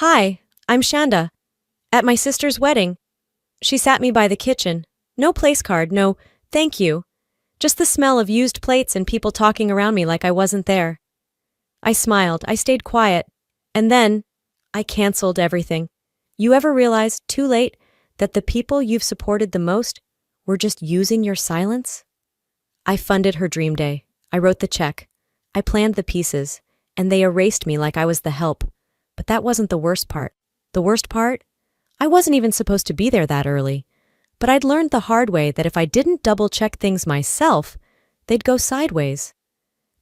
Hi, I'm Shanda. At my sister's wedding. She sat me by the kitchen. No place card, no thank you. Just the smell of used plates and people talking around me like I wasn't there. I smiled, I stayed quiet. And then, I canceled everything. You ever realize, too late, that the people you've supported the most were just using your silence? I funded her dream day. I wrote the check. I planned the pieces, and they erased me like I was the help. But that wasn't the worst part. The worst part? I wasn't even supposed to be there that early. But I'd learned the hard way that if I didn't double-check things myself, they'd go sideways.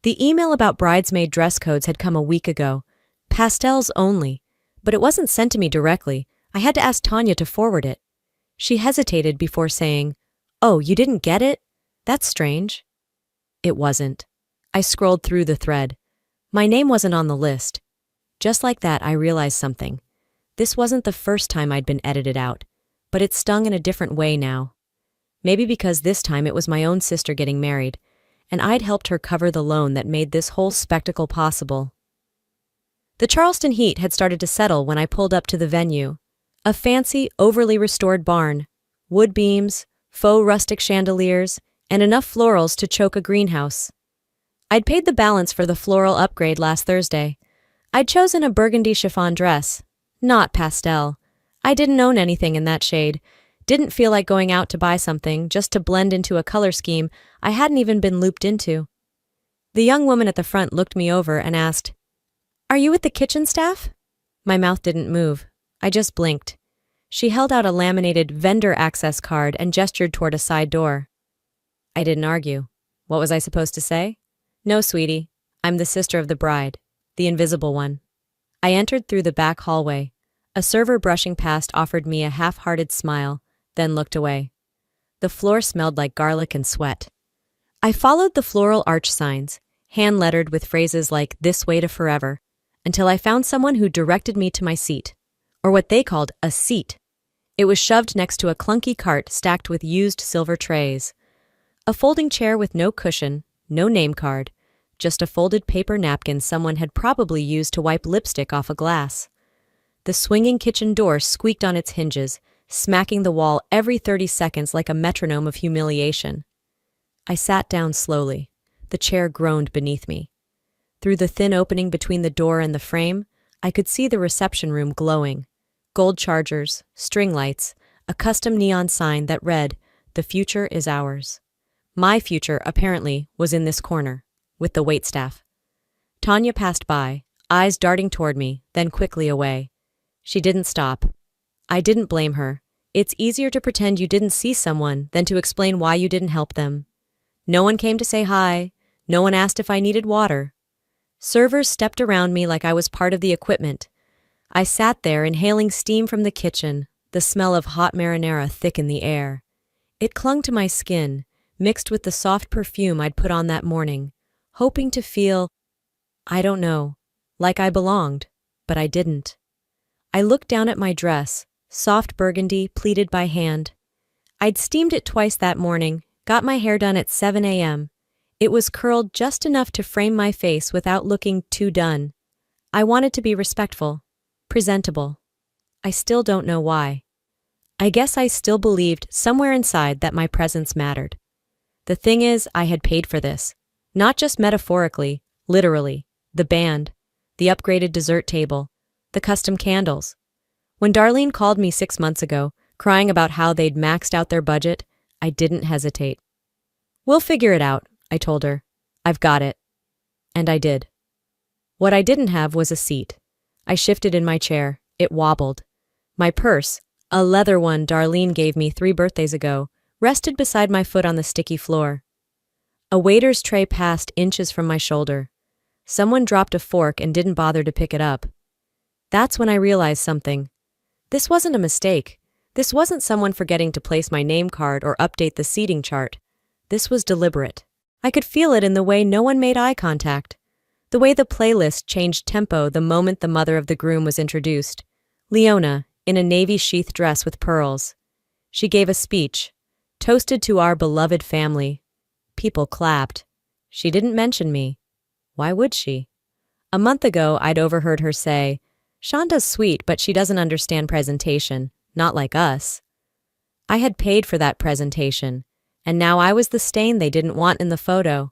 The email about bridesmaid dress codes had come a week ago. Pastels only. But it wasn't sent to me directly. I had to ask Tanya to forward it. She hesitated before saying, "Oh, you didn't get it? That's strange." It wasn't. I scrolled through the thread. My name wasn't on the list. Just like that, I realized something. This wasn't the first time I'd been edited out, but it stung in a different way now. Maybe because this time it was my own sister getting married, and I'd helped her cover the loan that made this whole spectacle possible. The Charleston heat had started to settle when I pulled up to the venue. A fancy, overly restored barn, wood beams, faux rustic chandeliers, and enough florals to choke a greenhouse. I'd paid the balance for the floral upgrade last Thursday. I'd chosen a burgundy chiffon dress, not pastel. I didn't own anything in that shade, didn't feel like going out to buy something just to blend into a color scheme I hadn't even been looped into. The young woman at the front looked me over and asked, "Are you with the kitchen staff?" My mouth didn't move. I just blinked. She held out a laminated vendor access card and gestured toward a side door. I didn't argue. What was I supposed to say? "No, sweetie. I'm the sister of the bride, the invisible one." I entered through the back hallway. A server brushing past offered me a half-hearted smile, then looked away. The floor smelled like garlic and sweat. I followed the floral arch signs, hand-lettered with phrases like "this way to forever," until I found someone who directed me to my seat, or what they called a seat. It was shoved next to a clunky cart stacked with used silver trays. A folding chair with no cushion, no name card, just a folded paper napkin someone had probably used to wipe lipstick off a glass. The swinging kitchen door squeaked on its hinges, smacking the wall every 30 seconds like a metronome of humiliation. I sat down slowly. The chair groaned beneath me. Through the thin opening between the door and the frame, I could see the reception room glowing. Gold chargers, string lights, a custom neon sign that read, "The future is ours." My future, apparently, was in this corner, with the waitstaff. Tanya passed by, eyes darting toward me, then quickly away. She didn't stop. I didn't blame her. It's easier to pretend you didn't see someone than to explain why you didn't help them. No one came to say hi. No one asked if I needed water. Servers stepped around me like I was part of the equipment. I sat there inhaling steam from the kitchen, the smell of hot marinara thick in the air. It clung to my skin, mixed with the soft perfume I'd put on that morning, hoping to feel, I don't know, like I belonged, but I didn't. I looked down at my dress, soft burgundy, pleated by hand. I'd steamed it twice that morning, got my hair done at 7 a.m. It was curled just enough to frame my face without looking too done. I wanted to be respectful, presentable. I still don't know why. I guess I still believed somewhere inside that my presence mattered. The thing is, I had paid for this. Not just metaphorically, literally. The band, the upgraded dessert table, the custom candles. When Darlene called me 6 months ago, crying about how they'd maxed out their budget, I didn't hesitate. "We'll figure it out," I told her. "I've got it." And I did. What I didn't have was a seat. I shifted in my chair. It wobbled. My purse, a leather one Darlene gave me 3 birthdays ago, rested beside my foot on the sticky floor. A waiter's tray passed inches from my shoulder. Someone dropped a fork and didn't bother to pick it up. That's when I realized something. This wasn't a mistake. This wasn't someone forgetting to place my name card or update the seating chart. This was deliberate. I could feel it in the way no one made eye contact. The way the playlist changed tempo the moment the mother of the groom was introduced. Leona, in a navy sheath dress with pearls. She gave a speech, toasted to our beloved family. People clapped. She didn't mention me. Why would she? A month ago, I'd overheard her say, Shonda's sweet, but she doesn't understand presentation, not like us. I had paid for that presentation, and now I was the stain they didn't want in the photo.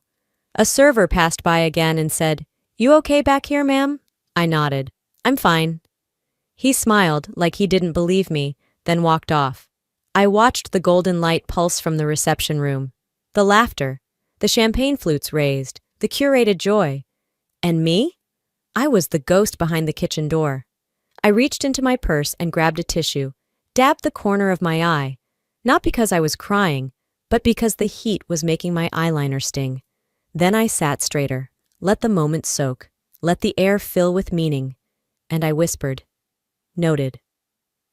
A server passed by again and said, "You okay back here, ma'am?" I nodded. "I'm fine." He smiled like he didn't believe me, then walked off. I watched the golden light pulse from the reception room. The laughter, the champagne flutes raised, the curated joy. And me? I was the ghost behind the kitchen door. I reached into my purse and grabbed a tissue, dabbed the corner of my eye, not because I was crying, but because the heat was making my eyeliner sting. Then I sat straighter, let the moment soak, let the air fill with meaning, and I whispered, "Noted."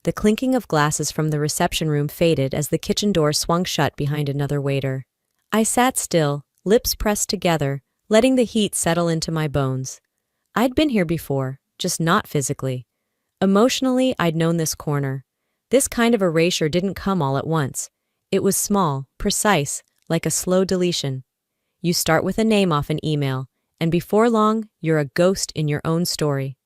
The clinking of glasses from the reception room faded as the kitchen door swung shut behind another waiter. I sat still, lips pressed together, letting the heat settle into my bones. I'd been here before, just not physically. Emotionally, I'd known this corner. This kind of erasure didn't come all at once. It was small, precise, like a slow deletion. You start with a name off an email, and before long, you're a ghost in your own story.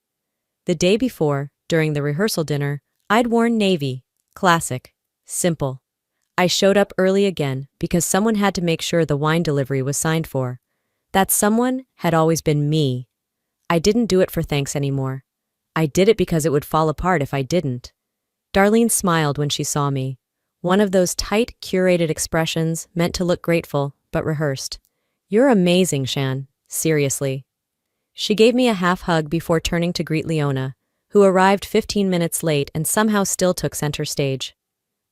The day before, during the rehearsal dinner, I'd worn navy, classic, simple. I showed up early again because someone had to make sure the wine delivery was signed for. That someone had always been me. I didn't do it for thanks anymore. I did it because it would fall apart if I didn't. Darlene smiled when she saw me. One of those tight, curated expressions meant to look grateful, but rehearsed. "You're amazing, Shan. Seriously." She gave me a half hug before turning to greet Leona, who arrived 15 minutes late and somehow still took center stage.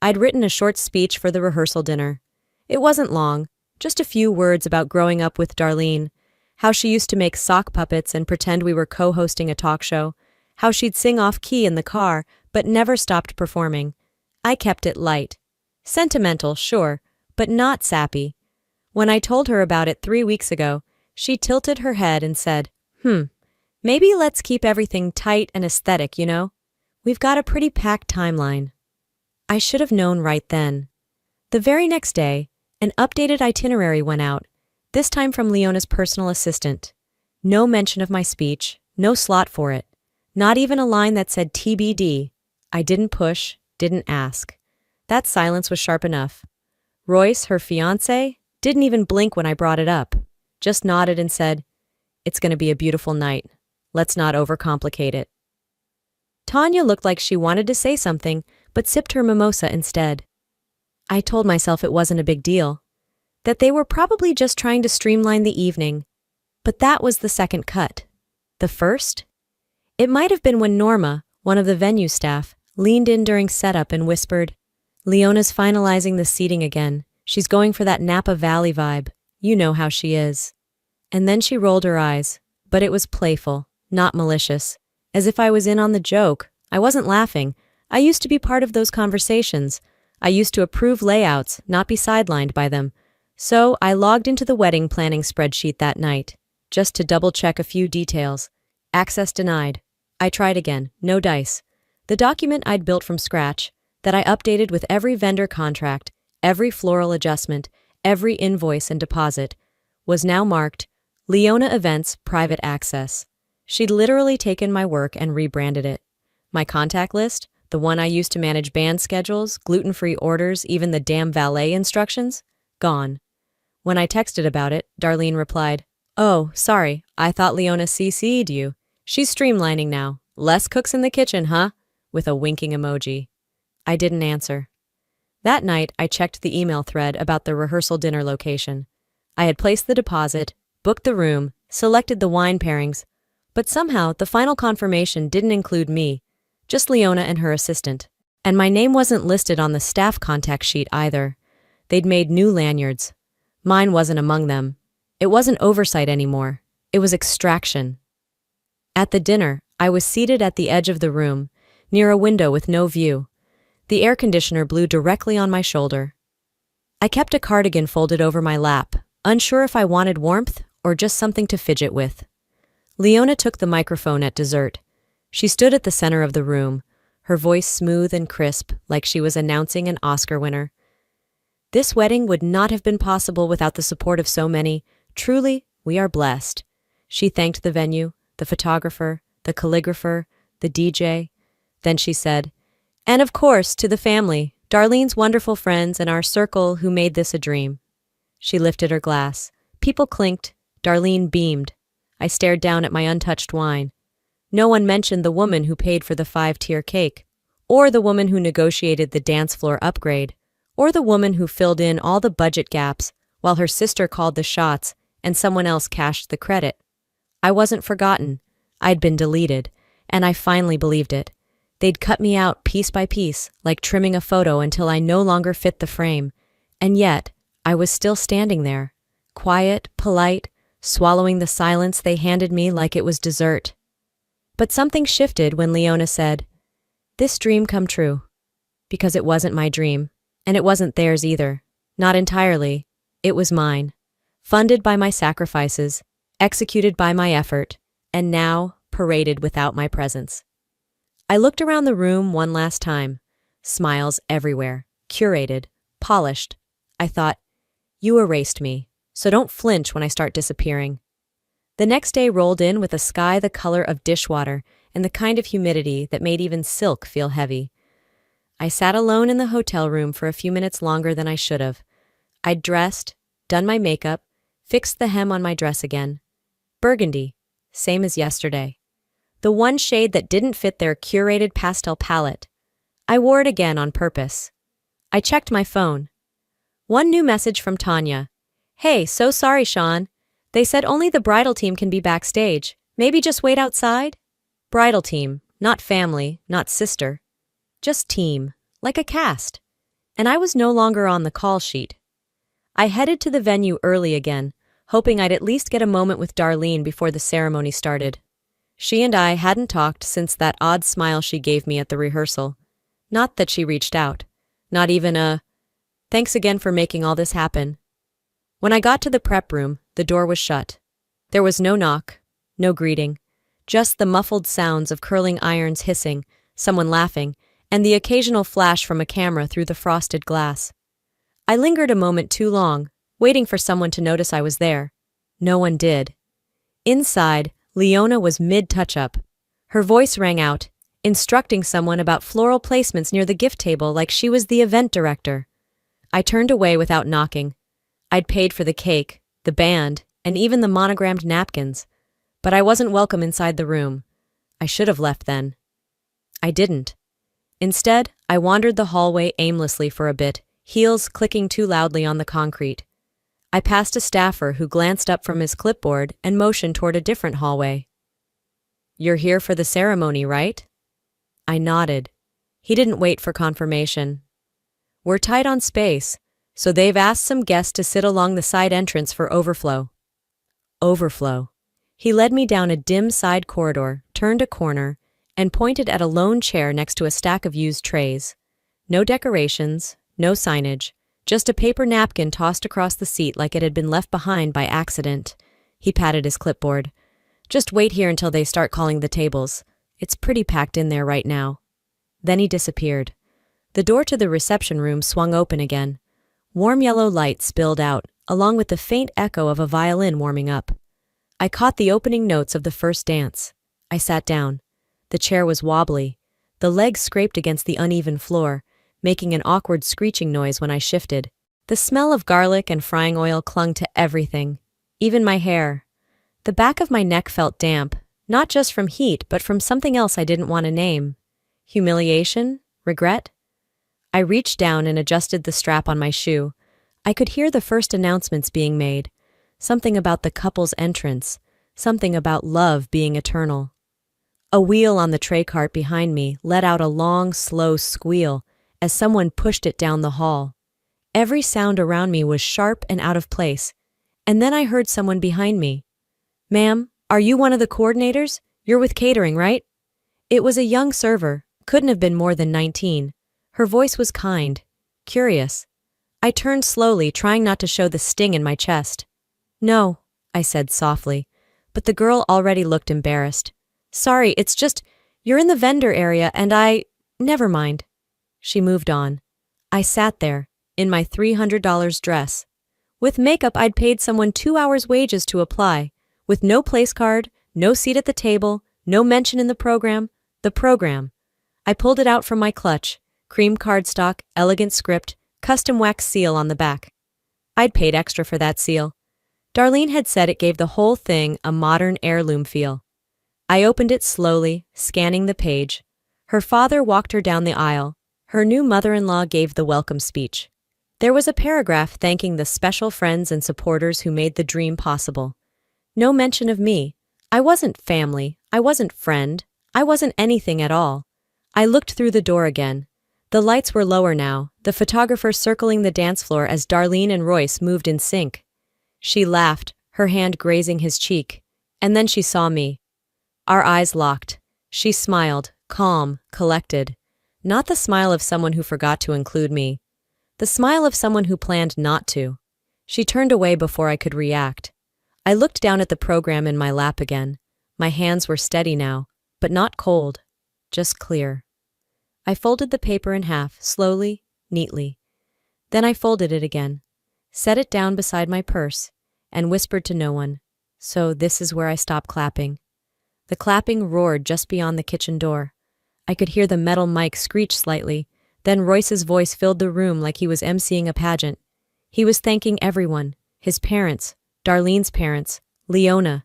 I'd written a short speech for the rehearsal dinner. It wasn't long, just a few words about growing up with Darlene, how she used to make sock puppets and pretend we were co-hosting a talk show, how she'd sing off-key in the car but never stopped performing. I kept it light. Sentimental, sure, but not sappy. When I told her about it 3 weeks ago, she tilted her head and said, maybe let's keep everything tight and aesthetic, you know? We've got a pretty packed timeline." I should have known right then. The very next day, an updated itinerary went out, this time from Leona's personal assistant. No mention of my speech, no slot for it. Not even a line that said TBD. I didn't push, didn't ask. That silence was sharp enough. Royce, her fiancé, didn't even blink when I brought it up. Just nodded and said, "It's going to be a beautiful night. Let's not overcomplicate it." Tanya looked like she wanted to say something, but sipped her mimosa instead. I told myself it wasn't a big deal, that they were probably just trying to streamline the evening. But that was the second cut. The first? It might have been when Norma, one of the venue staff, leaned in during setup and whispered, "Leona's finalizing the seating again. She's going for that Napa Valley vibe. You know how she is." And then she rolled her eyes, but it was playful, not malicious, as if I was in on the joke. I wasn't laughing. I used to be part of those conversations. I used to approve layouts, not be sidelined by them. So I logged into the wedding planning spreadsheet that night, just to double-check a few details. Access denied. I tried again. No dice. The document I'd built from scratch, that I updated with every vendor contract, every floral adjustment, every invoice and deposit, was now marked Leona Events Private Access. She'd literally taken my work and rebranded it. My contact list, the one I used to manage band schedules, gluten-free orders, even the damn valet instructions, gone. When I texted about it, Darlene replied, "Oh, sorry, I thought Leona CC'd you. She's streamlining now. Less cooks in the kitchen, huh?" with a winking emoji. I didn't answer. That night, I checked the email thread about the rehearsal dinner location. I had placed the deposit, booked the room, selected the wine pairings, but somehow the final confirmation didn't include me, just Leona and her assistant. And my name wasn't listed on the staff contact sheet either. They'd made new lanyards. Mine wasn't among them. It wasn't oversight anymore. It was extraction. At the dinner, I was seated at the edge of the room, near a window with no view. The air conditioner blew directly on my shoulder. I kept a cardigan folded over my lap, unsure if I wanted warmth or just something to fidget with. Leona took the microphone at dessert. She stood at the center of the room, her voice smooth and crisp, like she was announcing an Oscar winner. This wedding would not have been possible without the support of so many. Truly, we are blessed. She thanked the venue, the photographer, the calligrapher, the DJ. Then she said, "And of course, to the family, Darlene's wonderful friends and our circle who made this a dream." She lifted her glass. People clinked. Darlene beamed. I stared down at my untouched wine. No one mentioned the woman who paid for the 5-tier cake, or the woman who negotiated the dance floor upgrade, or the woman who filled in all the budget gaps while her sister called the shots and someone else cashed the credit. I wasn't forgotten. I'd been deleted, and I finally believed it. They'd cut me out piece by piece, like trimming a photo until I no longer fit the frame. And yet, I was still standing there, quiet, polite, swallowing the silence they handed me like it was dessert. But something shifted when Leona said, "This dream come true." Because it wasn't my dream, and it wasn't theirs either. Not entirely. It was mine. Funded by my sacrifices, executed by my effort, and now paraded without my presence. I looked around the room one last time. Smiles everywhere, curated, polished. I thought, you erased me, so don't flinch when I start disappearing. The next day rolled in with a sky the color of dishwater and the kind of humidity that made even silk feel heavy. I sat alone in the hotel room for a few minutes longer than I should have. I'd dressed, done my makeup, fixed the hem on my dress again. Burgundy, same as yesterday. The one shade that didn't fit their curated pastel palette. I wore it again on purpose. I checked my phone. One new message from Tanya. "Hey, so sorry, Sean. They said only the bridal team can be backstage. Maybe just wait outside?" Bridal team, not family, not sister. Just team, like a cast. And I was no longer on the call sheet. I headed to the venue early again, hoping I'd at least get a moment with Darlene before the ceremony started. She and I hadn't talked since that odd smile she gave me at the rehearsal. Not that she reached out. Not even a, "Thanks again for making all this happen." When I got to the prep room, the door was shut. There was no knock, no greeting, just the muffled sounds of curling irons hissing, someone laughing, and the occasional flash from a camera through the frosted glass. I lingered a moment too long, waiting for someone to notice I was there. No one did. Inside, Leona was mid-touch-up. Her voice rang out, instructing someone about floral placements near the gift table like she was the event director. I turned away without knocking. I'd paid for the cake, the band, and even the monogrammed napkins. But I wasn't welcome inside the room. I should have left then. I didn't. Instead, I wandered the hallway aimlessly for a bit, heels clicking too loudly on the concrete. I passed a staffer who glanced up from his clipboard and motioned toward a different hallway. "You're here for the ceremony, right?" I nodded. He didn't wait for confirmation. "We're tight on space, so they've asked some guests to sit along the side entrance for overflow." Overflow. He led me down a dim side corridor, turned a corner, and pointed at a lone chair next to a stack of used trays. No decorations, no signage, just a paper napkin tossed across the seat like it had been left behind by accident. He patted his clipboard. "Just wait here until they start calling the tables. It's pretty packed in there right now." Then he disappeared. The door to the reception room swung open again. Warm yellow light spilled out, along with the faint echo of a violin warming up. I caught the opening notes of the first dance. I sat down. The chair was wobbly. The legs scraped against the uneven floor, making an awkward screeching noise when I shifted. The smell of garlic and frying oil clung to everything, even my hair. The back of my neck felt damp, not just from heat, but from something else I didn't want to name. Humiliation? Regret? I reached down and adjusted the strap on my shoe. I could hear the first announcements being made. Something about the couple's entrance. Something about love being eternal. A wheel on the tray cart behind me let out a long, slow squeal as someone pushed it down the hall. Every sound around me was sharp and out of place, and then I heard someone behind me. "Ma'am, are you one of the coordinators? You're with catering, right?" It was a young server, couldn't have been more than 19. Her voice was kind, curious. I turned slowly, trying not to show the sting in my chest. "No," I said softly, but the girl already looked embarrassed. "Sorry, it's just, you're in the vendor area and never mind." She moved on. I sat there, in my $300 dress. With makeup I'd paid someone 2 hours' wages to apply, with no place card, no seat at the table, no mention in the program. The program. I pulled it out from my clutch. Cream cardstock, elegant script, custom wax seal on the back. I'd paid extra for that seal. Darlene had said it gave the whole thing a modern heirloom feel. I opened it slowly, scanning the page. Her father walked her down the aisle. Her new mother-in-law gave the welcome speech. There was a paragraph thanking the special friends and supporters who made the dream possible. No mention of me. I wasn't family. I wasn't friend. I wasn't anything at all. I looked through the door again. The lights were lower now, the photographer circling the dance floor as Darlene and Royce moved in sync. She laughed, her hand grazing his cheek. And then she saw me. Our eyes locked. She smiled, calm, collected. Not the smile of someone who forgot to include me. The smile of someone who planned not to. She turned away before I could react. I looked down at the program in my lap again. My hands were steady now, but not cold, just clear. I folded the paper in half, slowly, neatly. Then I folded it again, set it down beside my purse, and whispered to no one. So this is where I stopped clapping. The clapping roared just beyond the kitchen door. I could hear the metal mic screech slightly. Then Royce's voice filled the room like he was emceeing a pageant. He was thanking everyone, his parents, Darlene's parents, Leona.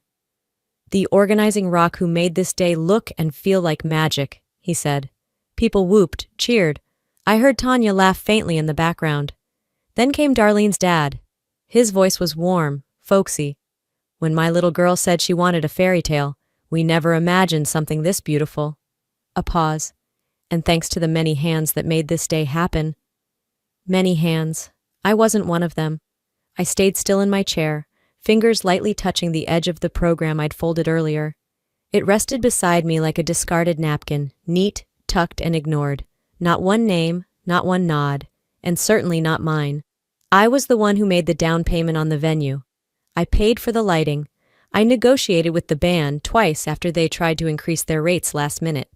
The organizing rock who made this day look and feel like magic, he said. People whooped, cheered. I heard Tanya laugh faintly in the background. Then came Darlene's dad. His voice was warm, folksy. When my little girl said she wanted a fairy tale, we never imagined something this beautiful. A pause. And thanks to the many hands that made this day happen. Many hands. I wasn't one of them. I stayed still in my chair, fingers lightly touching the edge of the program I'd folded earlier. It rested beside me like a discarded napkin, neat, tucked, and ignored. Not one name, not one nod, and certainly not mine. I was the one who made the down payment on the venue. I paid for the lighting. I negotiated with the band twice after they tried to increase their rates last minute.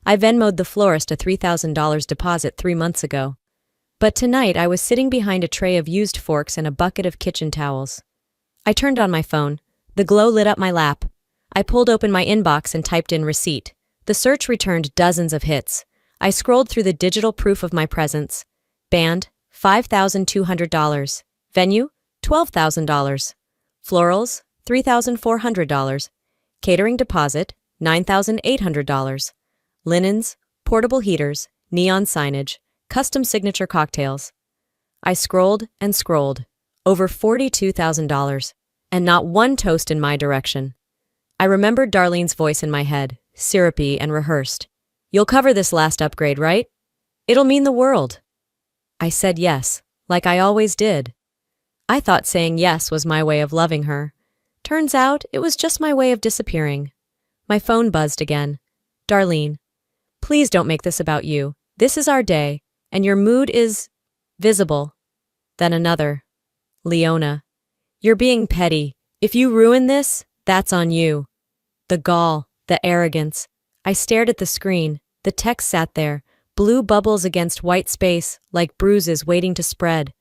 I Venmo'd the florist a $3,000 deposit 3 months ago. But tonight I was sitting behind a tray of used forks and a bucket of kitchen towels. I turned on my phone. The glow lit up my lap. I pulled open my inbox and typed in receipt. The search returned dozens of hits. I scrolled through the digital proof of my presence. Band, $5,200. Venue, $12,000. Florals, $3,400. Catering deposit, $9,800. Linens, portable heaters, neon signage, custom signature cocktails. I scrolled and scrolled. Over $42,000. And not one toast in my direction. I remembered Darlene's voice in my head, syrupy and rehearsed. You'll cover this last upgrade, right? It'll mean the world. I said yes, like I always did. I thought saying yes was my way of loving her. Turns out it was just my way of disappearing. My phone buzzed again. Darlene. Please don't make this about you. This is our day, and your mood is visible. Then another. Leona. You're being petty. If you ruin this, that's on you. The gall, the arrogance. I stared at the screen. The text sat there, blue bubbles against white space, like bruises waiting to spread.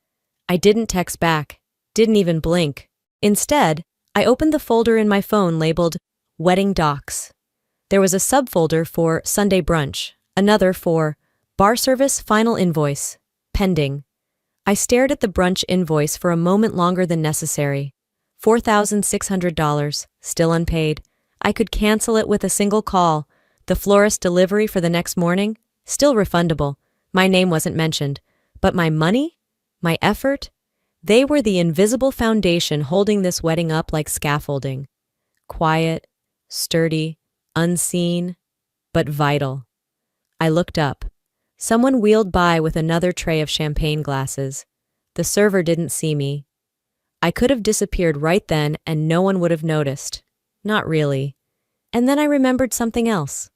I didn't text back. Didn't even blink. Instead, I opened the folder in my phone labeled Wedding Docs. There was a subfolder for Sunday Brunch, another for Bar Service Final Invoice, pending. I stared at the brunch invoice for a moment longer than necessary. $4,600, still unpaid. I could cancel it with a single call. The florist delivery for the next morning, still refundable. My name wasn't mentioned. But my money? My effort? They were the invisible foundation holding this wedding up like scaffolding. Quiet, sturdy, unseen, but vital. I looked up. Someone wheeled by with another tray of champagne glasses. The server didn't see me. I could have disappeared right then and no one would have noticed. Not really. And then I remembered something else.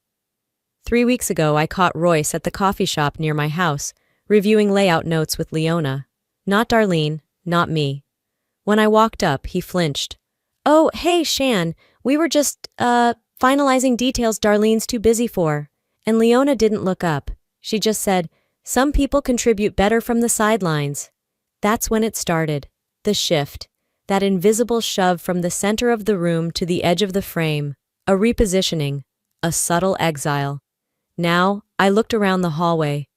3 weeks ago, I caught Royce at the coffee shop near my house, reviewing layout notes with Leona. Not Darlene, not me. When I walked up, he flinched. Oh, hey, Shan, we were just, finalizing details Darlene's too busy for. And Leona didn't look up. She just said, some people contribute better from the sidelines. That's when it started. The shift. That invisible shove from the center of the room to the edge of the frame. A repositioning. A subtle exile. Now, I looked around the hallway.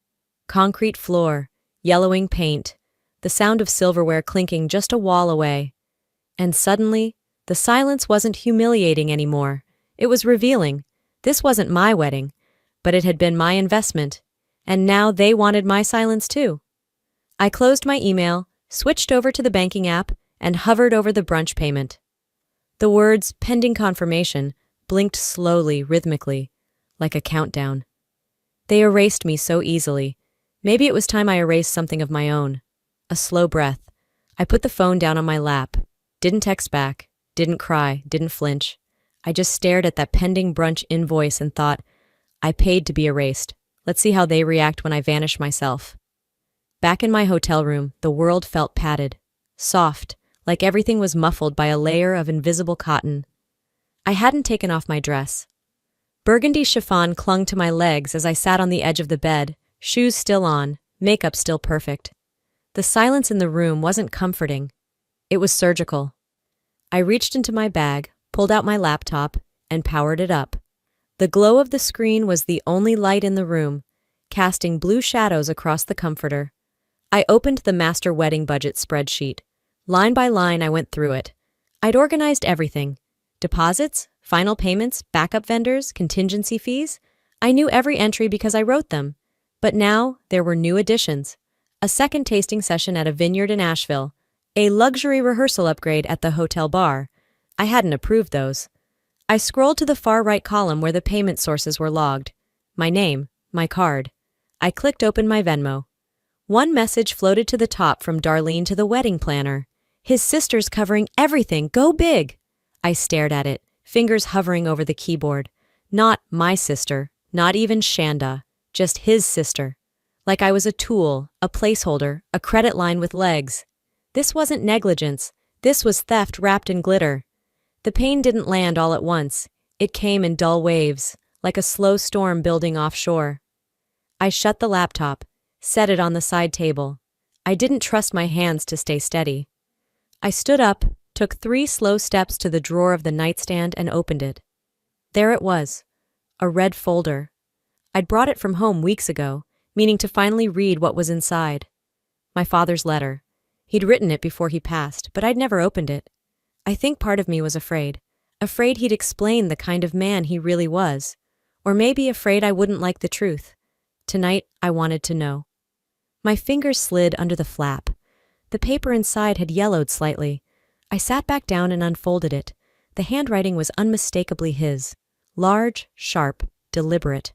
Concrete floor, yellowing paint, the sound of silverware clinking just a wall away. And suddenly, the silence wasn't humiliating anymore. It was revealing. This wasn't my wedding, but it had been my investment. And now they wanted my silence too. I closed my email, switched over to the banking app, and hovered over the brunch payment. The words pending confirmation blinked slowly, rhythmically, like a countdown. They erased me so easily. Maybe it was time I erased something of my own. A slow breath. I put the phone down on my lap. Didn't text back. Didn't cry. Didn't flinch. I just stared at that pending brunch invoice and thought, I paid to be erased. Let's see how they react when I vanish myself. Back in my hotel room, the world felt padded. Soft, like everything was muffled by a layer of invisible cotton. I hadn't taken off my dress. Burgundy chiffon clung to my legs as I sat on the edge of the bed, shoes still on, makeup still perfect. The silence in the room wasn't comforting. It was surgical. I reached into my bag, pulled out my laptop, and powered it up. The glow of the screen was the only light in the room, casting blue shadows across the comforter. I opened the master wedding budget spreadsheet. Line by line, I went through it. I'd organized everything. Deposits, final payments, backup vendors, contingency fees. I knew every entry because I wrote them. But now, there were new additions. A second tasting session at a vineyard in Asheville. A luxury rehearsal upgrade at the hotel bar. I hadn't approved those. I scrolled to the far right column where the payment sources were logged. My name, my card. I clicked open my Venmo. One message floated to the top from Darlene to the wedding planner. His sister's covering everything. Go big. I stared at it, fingers hovering over the keyboard. Not my sister, not even Shanda, just his sister. Like I was a tool, a placeholder, a credit line with legs. This wasn't negligence. This was theft wrapped in glitter. The pain didn't land all at once. It came in dull waves, like a slow storm building offshore. I shut the laptop, set it on the side table. I didn't trust my hands to stay steady. I stood up, took 3 slow steps to the drawer of the nightstand and opened it. There it was, a red folder. I'd brought it from home weeks ago, meaning to finally read what was inside. My father's letter. He'd written it before he passed, but I'd never opened it. I think part of me was afraid he'd explain the kind of man he really was, or maybe afraid I wouldn't like the truth. Tonight, I wanted to know. My fingers slid under the flap. The paper inside had yellowed slightly. I sat back down and unfolded it. The handwriting was unmistakably his. Large, sharp, deliberate.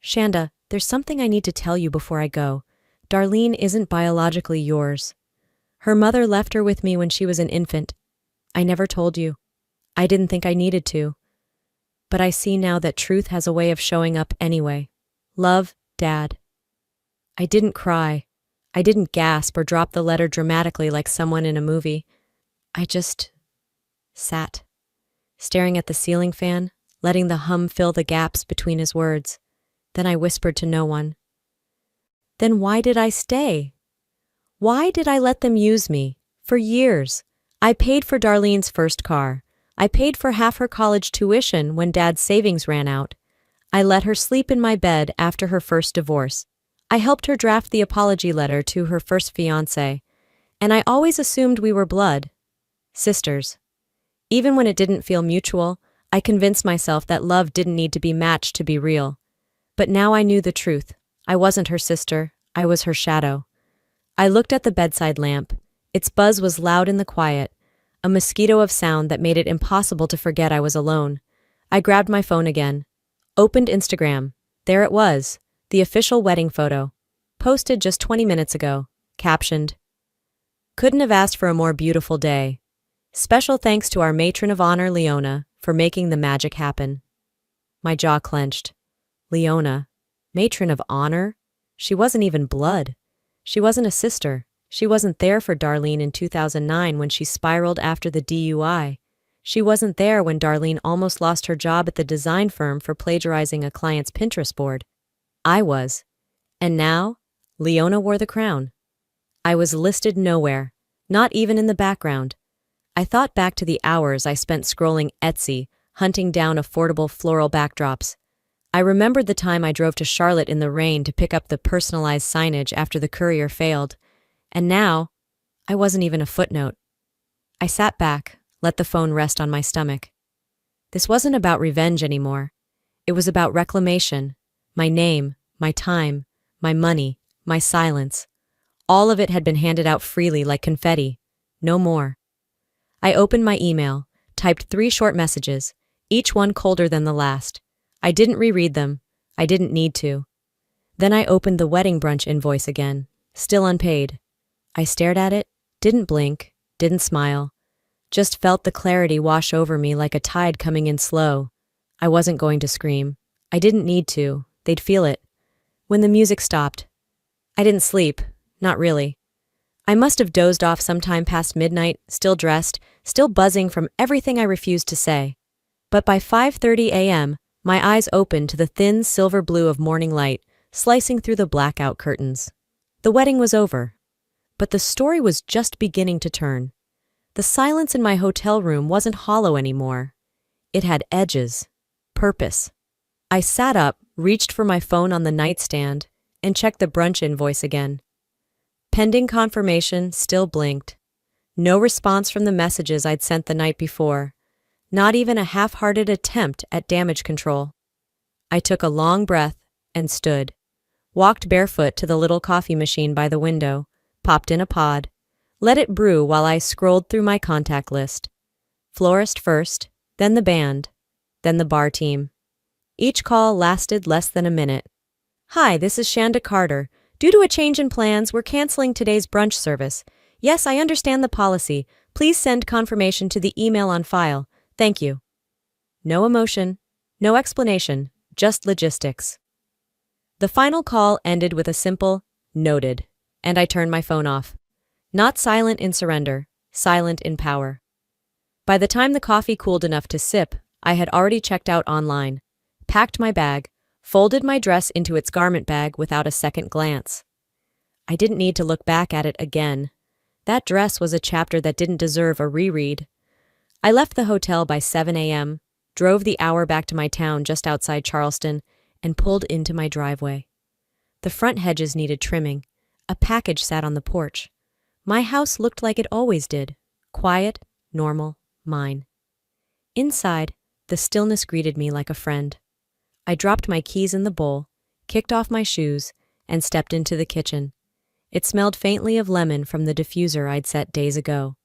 Shanda, there's something I need to tell you before I go. Darlene isn't biologically yours. Her mother left her with me when she was an infant. I never told you. I didn't think I needed to. But I see now that truth has a way of showing up anyway. Love, Dad. I didn't cry. I didn't gasp or drop the letter dramatically like someone in a movie. I just sat, staring at the ceiling fan, letting the hum fill the gaps between his words. Then I whispered to no one. Then why did I stay? Why did I let them use me? For years. I paid for Darlene's first car. I paid for half her college tuition when Dad's savings ran out. I let her sleep in my bed after her first divorce. I helped her draft the apology letter to her first fiancé. And I always assumed we were blood. Sisters. Even when it didn't feel mutual, I convinced myself that love didn't need to be matched to be real. But now I knew the truth. I wasn't her sister. I was her shadow. I looked at the bedside lamp. Its buzz was loud in the quiet, a mosquito of sound that made it impossible to forget I was alone. I grabbed my phone again, opened Instagram. There it was, the official wedding photo, posted just 20 minutes ago, captioned, "Couldn't have asked for a more beautiful day. Special thanks to our matron of honor, Leona, for making the magic happen." My jaw clenched. Leona, matron of honor? She wasn't even blood. She wasn't a sister. She wasn't there for Darlene in 2009 when she spiraled after the DUI. She wasn't there when Darlene almost lost her job at the design firm for plagiarizing a client's Pinterest board. I was. And now, Leona wore the crown. I was listed nowhere, not even in the background. I thought back to the hours I spent scrolling Etsy, hunting down affordable floral backdrops. I remembered the time I drove to Charlotte in the rain to pick up the personalized signage after the courier failed, and now I wasn't even a footnote. I sat back, let the phone rest on my stomach. This wasn't about revenge anymore. It was about reclamation. My name, my time, my money, my silence. All of it had been handed out freely like confetti. No more. I opened my email, typed 3 short messages, each one colder than the last. I didn't reread them. I didn't need to. Then I opened the wedding brunch invoice again, still unpaid. I stared at it, didn't blink, didn't smile. Just felt the clarity wash over me like a tide coming in slow. I wasn't going to scream. I didn't need to. They'd feel it. When the music stopped, I didn't sleep. Not really. I must have dozed off sometime past midnight, still dressed, still buzzing from everything I refused to say. But by 5:30 a.m., my eyes opened to the thin silver blue of morning light slicing through the blackout curtains. The wedding was over. But the story was just beginning to turn. The silence in my hotel room wasn't hollow anymore. It had edges, purpose. I sat up, reached for my phone on the nightstand, and checked the brunch invoice again. Pending confirmation still blinked. No response from the messages I'd sent the night before. Not even a half-hearted attempt at damage control. I took a long breath and stood. Walked barefoot to the little coffee machine by the window, popped in a pod, let it brew while I scrolled through my contact list. Florist first, then the band, then the bar team. Each call lasted less than a minute. "Hi, this is Shanda Carter. Due to a change in plans, we're canceling today's brunch service. Yes, I understand the policy. Please send confirmation to the email on file. Thank you." No emotion, no explanation, just logistics. The final call ended with a simple, "Noted," and I turned my phone off. Not silent in surrender, silent in power. By the time the coffee cooled enough to sip, I had already checked out online, packed my bag, folded my dress into its garment bag without a second glance. I didn't need to look back at it again. That dress was a chapter that didn't deserve a reread. I left the hotel by 7 a.m., drove the hour back to my town just outside Charleston, and pulled into my driveway. The front hedges needed trimming. A package sat on the porch. My house looked like it always did. Quiet, normal, mine. Inside, the stillness greeted me like a friend. I dropped my keys in the bowl, kicked off my shoes, and stepped into the kitchen. It smelled faintly of lemon from the diffuser I'd set days ago.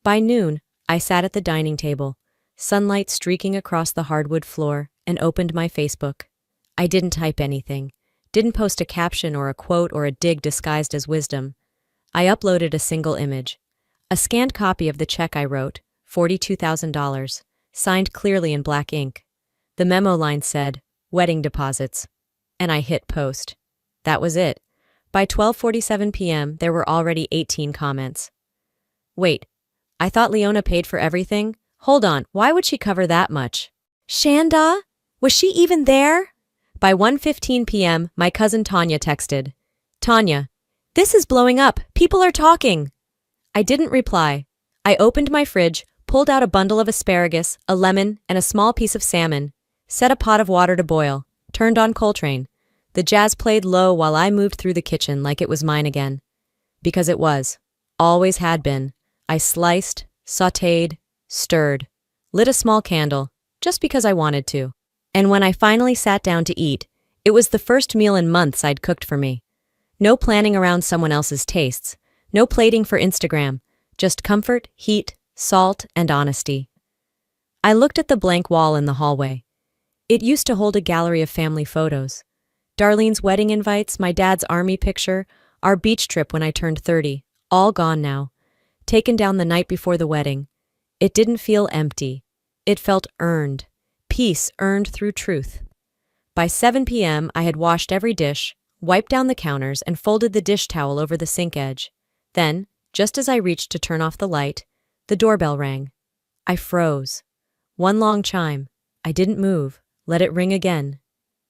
By noon, I sat at the dining table, sunlight streaking across the hardwood floor, and opened my Facebook. I didn't type anything, didn't post a caption or a quote or a dig disguised as wisdom. I uploaded a single image. A scanned copy of the check I wrote, $42,000, signed clearly in black ink. The memo line said, "Wedding deposits." And I hit post. That was it. By 12:47 p.m., there were already 18 comments. Wait, I thought Leona paid for everything? Hold on, why would she cover that much? Shanda? Was she even there? By 1:15 p.m., my cousin Tanya texted. "Tanya, this is blowing up. People are talking." I didn't reply. I opened my fridge, pulled out a bundle of asparagus, a lemon, and a small piece of salmon, set a pot of water to boil, turned on Coltrane. The jazz played low while I moved through the kitchen like it was mine again. Because it was. Always had been. I sliced, sautéed, stirred, lit a small candle, just because I wanted to. And when I finally sat down to eat, it was the first meal in months I'd cooked for me. No planning around someone else's tastes, no plating for Instagram, just comfort, heat, salt, and honesty. I looked at the blank wall in the hallway. It used to hold a gallery of family photos. Darlene's wedding invites, my dad's army picture, our beach trip when I turned 30, all gone now. Taken down the night before the wedding. It didn't feel empty. It felt earned. Peace earned through truth. By 7 p.m., I had washed every dish, wiped down the counters, and folded the dish towel over the sink edge. Then, just as I reached to turn off the light, the doorbell rang. I froze. One long chime. I didn't move. Let it ring again.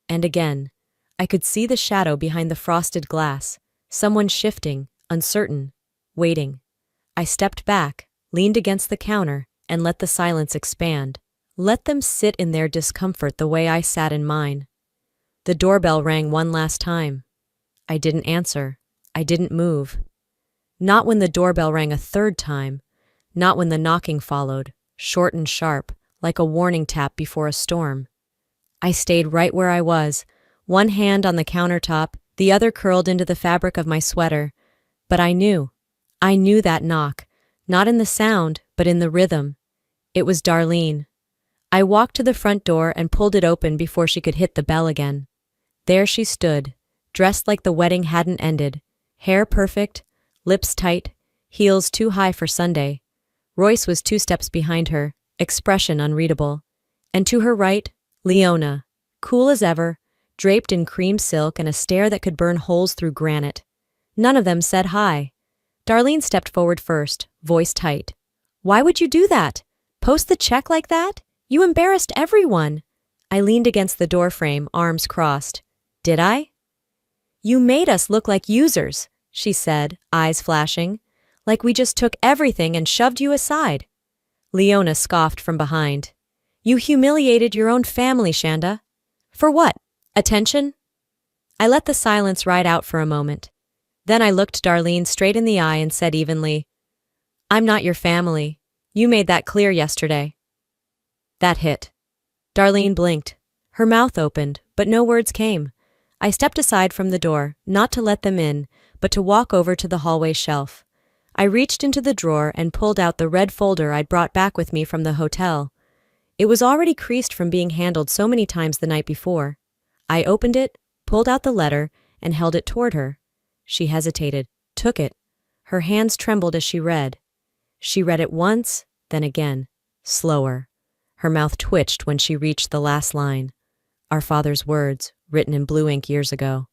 And again. I could see the shadow behind the frosted glass. Someone shifting, uncertain, waiting. I stepped back, leaned against the counter, and let the silence expand. Let them sit in their discomfort the way I sat in mine. The doorbell rang one last time. I didn't answer. I didn't move. Not when the doorbell rang a third time. Not when the knocking followed, short and sharp, like a warning tap before a storm. I stayed right where I was, one hand on the countertop, the other curled into the fabric of my sweater. But I knew that knock, not in the sound, but in the rhythm. It was Darlene. I walked to the front door and pulled it open before she could hit the bell again. There she stood, dressed like the wedding hadn't ended, hair perfect, lips tight, heels too high for Sunday. Royce was 2 steps behind her, expression unreadable. And to her right, Leona, cool as ever, draped in cream silk and a stare that could burn holes through granite. None of them said hi. Darlene stepped forward first, voice tight. "Why would you do that? Post the check like that? You embarrassed everyone." I leaned against the doorframe, arms crossed. "Did I?" "You made us look like users," she said, eyes flashing. "Like we just took everything and shoved you aside." Leona scoffed from behind. "You humiliated your own family, Shanda. For what? Attention?" I let the silence ride out for a moment. Then I looked Darlene straight in the eye and said evenly, "I'm not your family. You made that clear yesterday." That hit. Darlene blinked. Her mouth opened, but no words came. I stepped aside from the door, not to let them in, but to walk over to the hallway shelf. I reached into the drawer and pulled out the red folder I'd brought back with me from the hotel. It was already creased from being handled so many times the night before. I opened it, pulled out the letter, and held it toward her. She hesitated, took it. Her hands trembled as she read. She read it once, then again, slower. Her mouth twitched when she reached the last line. Our father's words, written in blue ink years ago.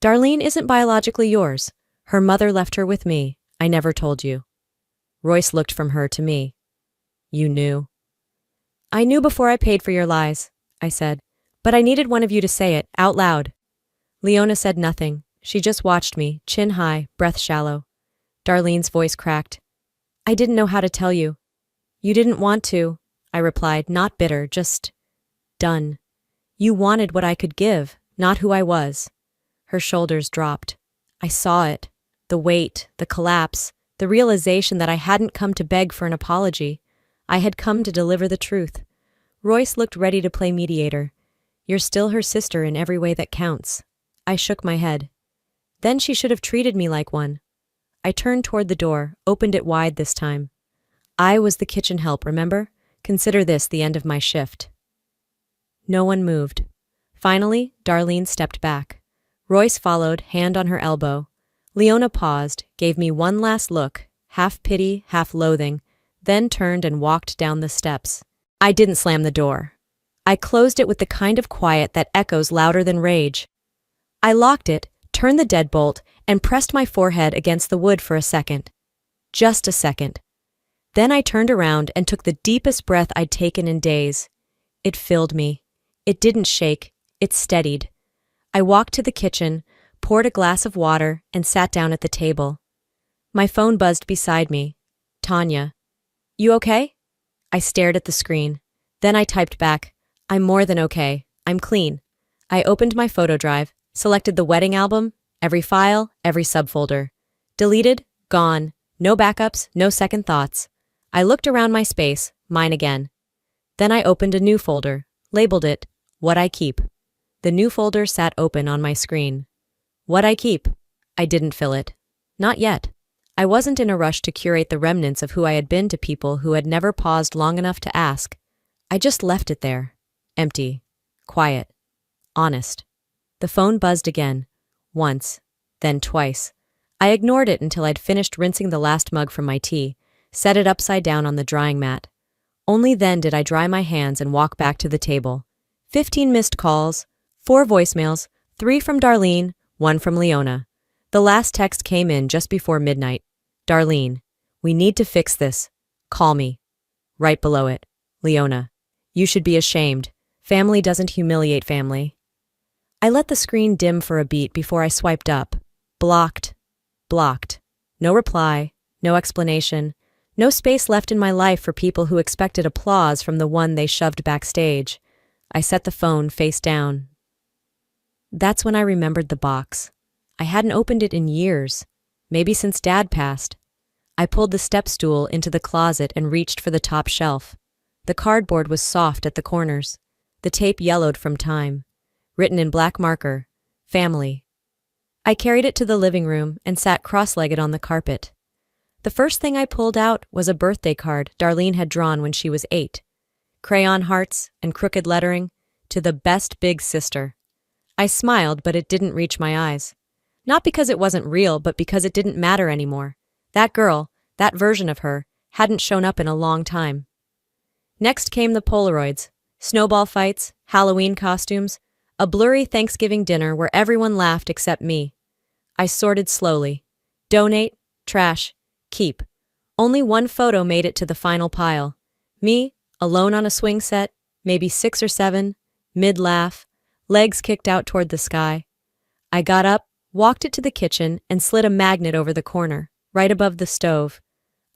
"Darlene isn't biologically yours. Her mother left her with me. I never told you." Royce looked from her to me. "You knew?" "I knew before I paid for your lies," I said. "But I needed one of you to say it, out loud." Leona said nothing. She just watched me, chin high, breath shallow. Darlene's voice cracked. "I didn't know how to tell you." "You didn't want to," I replied, not bitter, just done. "You wanted what I could give, not who I was." Her shoulders dropped. I saw it. The weight, the collapse, the realization that I hadn't come to beg for an apology. I had come to deliver the truth. Royce looked ready to play mediator. "You're still her sister in every way that counts." I shook my head. Then she should have treated me like one. I turned toward the door, opened it wide this time. I was the kitchen help, remember? Consider this the end of my shift. No one moved. Finally, Darlene stepped back. Royce followed, hand on her elbow. Leona paused, gave me one last look, half pity, half loathing, then turned and walked down the steps. I didn't slam the door. I closed it with the kind of quiet that echoes louder than rage. I locked it, turned the deadbolt, and pressed my forehead against the wood for a second. Just a second. Then I turned around and took the deepest breath I'd taken in days. It filled me. It didn't shake. It steadied. I walked to the kitchen, poured a glass of water, and sat down at the table. My phone buzzed beside me. "Tanya. You okay?" I stared at the screen. Then I typed back, "I'm more than okay. I'm clean." I opened my photo drive, selected the wedding album, every file, every subfolder. Deleted, gone, no backups, no second thoughts. I looked around my space, mine again. Then I opened a new folder, labeled it, What I Keep. The new folder sat open on my screen. What I keep. I didn't fill it. Not yet. I wasn't in a rush to curate the remnants of who I had been to people who had never paused long enough to ask. I just left it there. Empty. Quiet. Honest. The phone buzzed again. Once. Then twice. I ignored it until I'd finished rinsing the last mug from my tea, set it upside down on the drying mat. Only then did I dry my hands and walk back to the table. 15 missed calls, 4 voicemails, 3 from Darlene, 1 from Leona. The last text came in just before midnight. "Darlene, we need to fix this. Call me." Right below it, Leona. "You should be ashamed. Family doesn't humiliate family." I let the screen dim for a beat before I swiped up. Blocked. Blocked. No reply, no explanation, no space left in my life for people who expected applause from the one they shoved backstage. I set the phone face down. That's when I remembered the box. I hadn't opened it in years, maybe since Dad passed. I pulled the step stool into the closet and reached for the top shelf. The cardboard was soft at the corners. The tape yellowed from time. Written in black marker, family. I carried it to the living room and sat cross-legged on the carpet. The first thing I pulled out was a birthday card Darlene had drawn when she was 8. Crayon hearts and crooked lettering, to the best big sister. I smiled, but it didn't reach my eyes. Not because it wasn't real, but because it didn't matter anymore. That girl, that version of her, hadn't shown up in a long time. Next came the Polaroids, snowball fights, Halloween costumes, a blurry Thanksgiving dinner where everyone laughed except me. I sorted slowly. Donate, trash, keep. Only one photo made it to the final pile. Me, alone on a swing set, maybe 6 or 7, mid-laugh, legs kicked out toward the sky. I got up, walked it to the kitchen, and slid a magnet over the corner, right above the stove.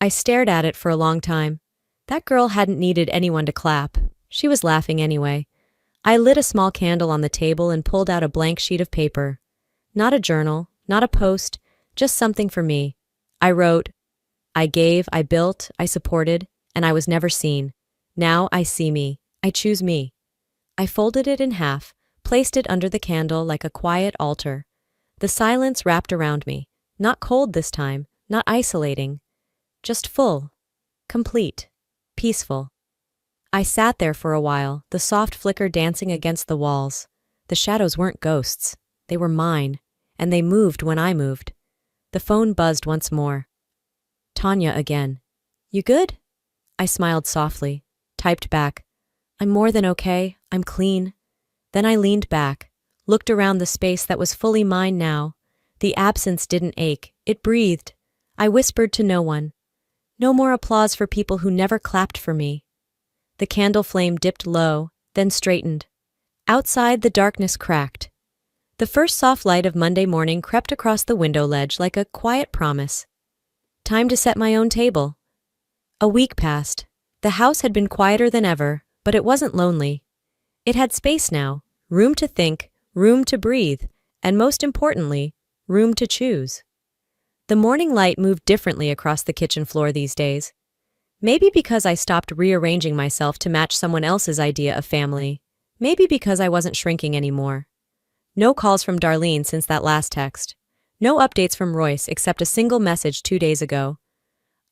I stared at it for a long time. That girl hadn't needed anyone to clap. She was laughing anyway. I lit a small candle on the table and pulled out a blank sheet of paper. Not a journal, not a post, just something for me. I wrote, I gave, I built, I supported, and I was never seen. Now I see me. I choose me. I folded it in half, placed it under the candle like a quiet altar. The silence wrapped around me, not cold this time, not isolating, just full, complete, peaceful. I sat there for a while, the soft flicker dancing against the walls. The shadows weren't ghosts. They were mine, and they moved when I moved. The phone buzzed once more. Tanya again. You good? I smiled softly, typed back. I'm more than okay. I'm clean. Then I leaned back, looked around the space that was fully mine now. The absence didn't ache. It breathed. I whispered to no one. No more applause for people who never clapped for me. The candle flame dipped low, then straightened. Outside, the darkness cracked. The first soft light of Monday morning crept across the window ledge like a quiet promise. Time to set my own table. A week passed. The house had been quieter than ever, but it wasn't lonely. It had space now, room to think, room to breathe, and most importantly, room to choose. The morning light moved differently across the kitchen floor these days. Maybe because I stopped rearranging myself to match someone else's idea of family. Maybe because I wasn't shrinking anymore. No calls from Darlene since that last text. No updates from Royce except a single message 2 days ago.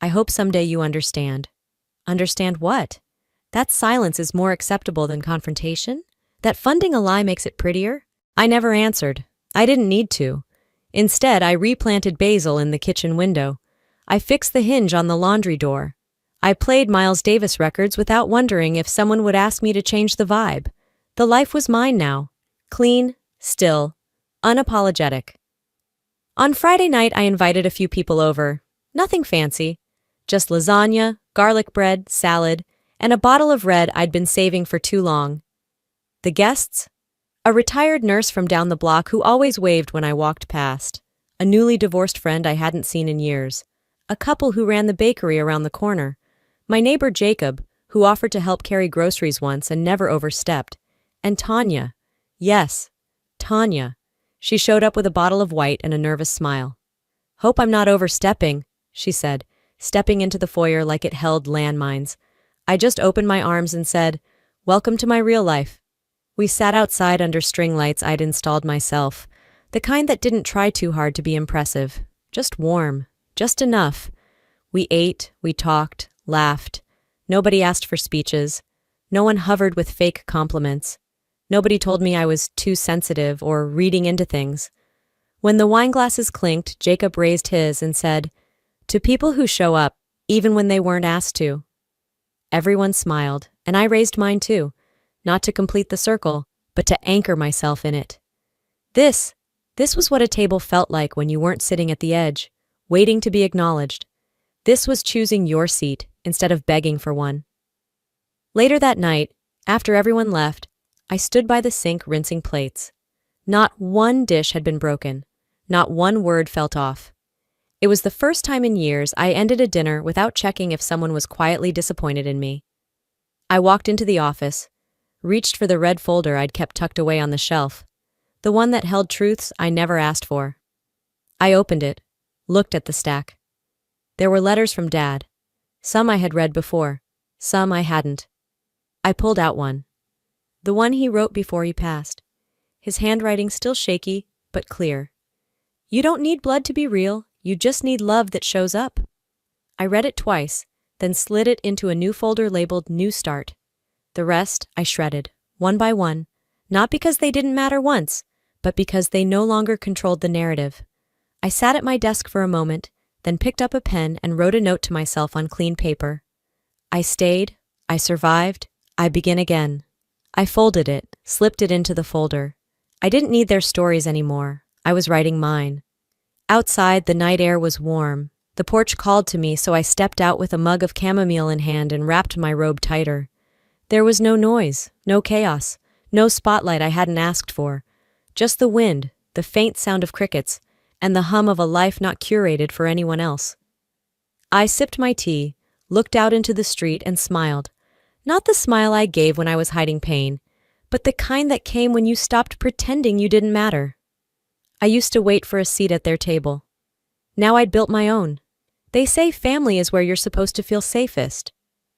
I hope someday you understand. Understand what? That silence is more acceptable than confrontation? That funding a lie makes it prettier? I never answered. I didn't need to. Instead, I replanted basil in the kitchen window. I fixed the hinge on the laundry door. I played Miles Davis records without wondering if someone would ask me to change the vibe. The life was mine now. Clean, still, unapologetic. On Friday night, I invited a few people over. Nothing fancy. Just lasagna, garlic bread, salad, and a bottle of red I'd been saving for too long. The guests? A retired nurse from down the block who always waved when I walked past. A newly divorced friend I hadn't seen in years. A couple who ran the bakery around the corner. My neighbor Jacob, who offered to help carry groceries once and never overstepped. And Tanya. Yes, Tanya. She showed up with a bottle of white and a nervous smile. Hope I'm not overstepping, she said, stepping into the foyer like it held landmines. I just opened my arms and said, Welcome to my real life. We sat outside under string lights I'd installed myself, the kind that didn't try too hard to be impressive. Just warm, just enough. We ate, we talked, laughed. Nobody asked for speeches. No one hovered with fake compliments. Nobody told me I was too sensitive or reading into things. When the wine glasses clinked, Jacob raised his and said, To people who show up, even when they weren't asked to. Everyone smiled, and I raised mine too, not to complete the circle, but to anchor myself in it. This was what a table felt like when you weren't sitting at the edge, waiting to be acknowledged. This was choosing your seat instead of begging for one. Later that night, after everyone left, I stood by the sink rinsing plates. Not one dish had been broken. Not one word felt off. It was the first time in years I ended a dinner without checking if someone was quietly disappointed in me. I walked into the office, reached for the red folder I'd kept tucked away on the shelf. the one that held truths I never asked for. I opened it, looked at the stack. There were letters from Dad. Some I had read before, some I hadn't. I pulled out one. The one he wrote before he passed. His handwriting still shaky, but clear. You don't need blood to be real, you just need love that shows up. I read it twice, then slid it into a new folder labeled New Start. The rest I shredded, one by one, not because they didn't matter once, but because they no longer controlled the narrative. I sat at my desk for a moment, then picked up a pen and wrote a note to myself on clean paper. I stayed, I survived, I begin again. I folded it, slipped it into the folder. I didn't need their stories anymore. I was writing mine. Outside, the night air was warm. The porch called to me, so I stepped out with a mug of chamomile in hand and wrapped my robe tighter. There was no noise, no chaos, no spotlight I hadn't asked for. Just the wind, the faint sound of crickets, and the hum of a life not curated for anyone else. I sipped my tea, looked out into the street and smiled. Not the smile I gave when I was hiding pain, but the kind that came when you stopped pretending you didn't matter. I used to wait for a seat at their table. Now I'd built my own. They say family is where you're supposed to feel safest.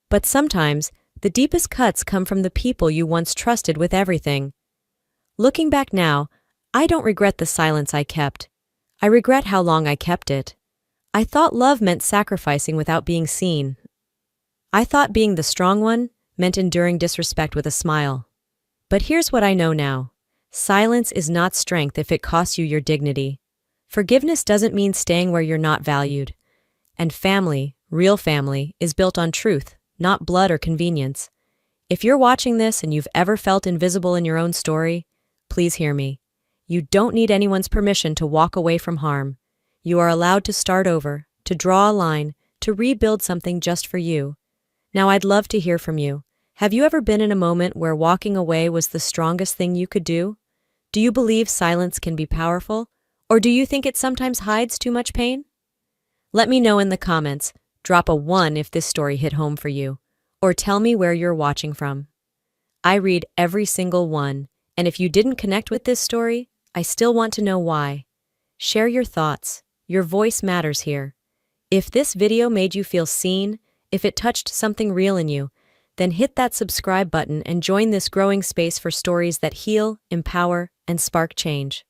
But sometimes, the deepest cuts come from the people you once trusted with everything. Looking back now, I don't regret the silence I kept. I regret how long I kept it. I thought love meant sacrificing without being seen. I thought being the strong one meant enduring disrespect with a smile. But here's what I know now. Silence is not strength if it costs you your dignity. Forgiveness doesn't mean staying where you're not valued. And family, real family, is built on truth, not blood or convenience. If you're watching this and you've ever felt invisible in your own story, please hear me. You don't need anyone's permission to walk away from harm. You are allowed to start over, to draw a line, to rebuild something just for you. Now I'd love to hear from you. Have you ever been in a moment where walking away was the strongest thing you could do? Do you believe silence can be powerful? Or do you think it sometimes hides too much pain? Let me know in the comments. Drop a 1 if this story hit home for you. Or tell me where you're watching from. I read every single one, and if you didn't connect with this story, I still want to know why. Share your thoughts. Your voice matters here. If this video made you feel seen, if it touched something real in you, then hit that subscribe button and join this growing space for stories that heal, empower, and spark change.